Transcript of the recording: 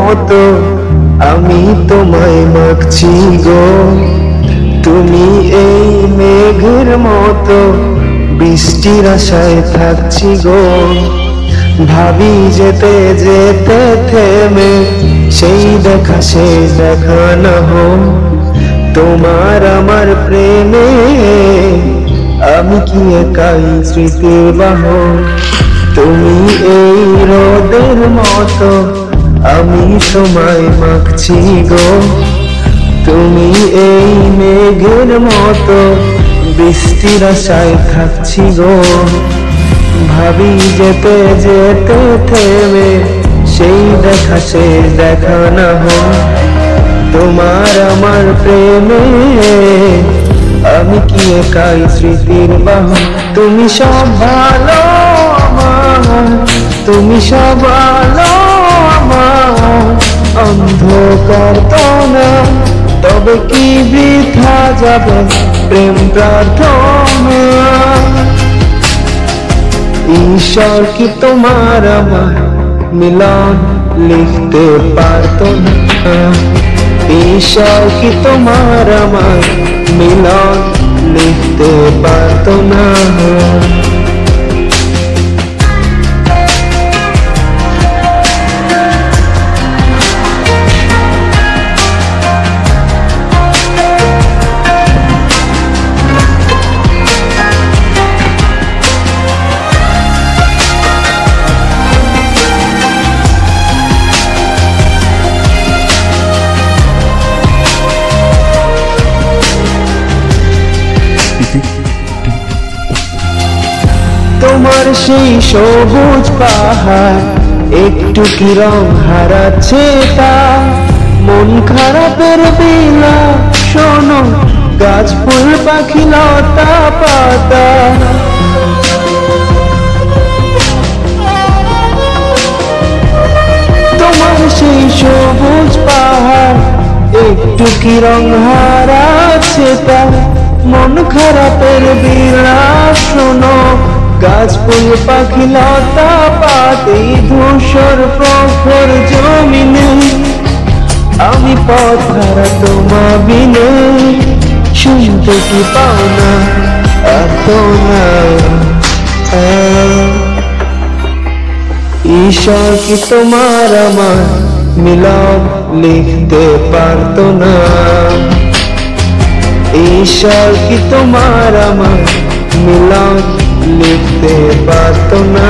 মতো আমি তোমায় মাখছি গো। তুমি এই মেঘের মতো বৃষ্টির আশায় থাকছি গো। ভাবি যেতে যেতে থেমে সেই দেখা শেষ দেখা না হোক। তোমার আমার প্রেমে আমি কি একাই স্মৃতির বাহক। তুমি এই রোদের মতো আমি তোমায় মাখছি গো। তুমি এই মেঘের মতো বৃষ্টির আশায় থাকছি গো। ভাবি যেতে যেতে থেমে সেই দেখা শেষ দেখা না হোক। তোমার আমার প্রেমে আমি কি একাই স্মৃতির বাহক। তুমি সব ভালো আমার, তুমি সব ভালো আমার, অন্ধকার তো না তবে কি বৃথা যাবে প্রেম প্রার্থনা। ঈশ্বর কি তোমার আমার মিলন লিখতে পারতো না। ঈশ্বর কি তোমার আমার মিলন লিখতে পারতো না। তোমার সেই সবুজ পাহাড় একটু কি রং হারাচ্ছে তা। মন খারাপের বেলা শোনো গাছ ফুল পাখি লতা পাতা। তোমার সেই সবুজ পাহাড় একটু কি রং হারাচ্ছে তা। মন খারাপের বেলা শোনো গাছ ফুল পাখি লতা পাতি। ধূসর প্রখর জমিনে আমি পথ হারা তোমা বিনে। শুনতে কি পাও না এত না। ঈশ্বর কি তোমার আমার মিলন লিখতে পারতো না। ঈশ্বর কি তোমার আমার মিলন লিখতে পারতো না।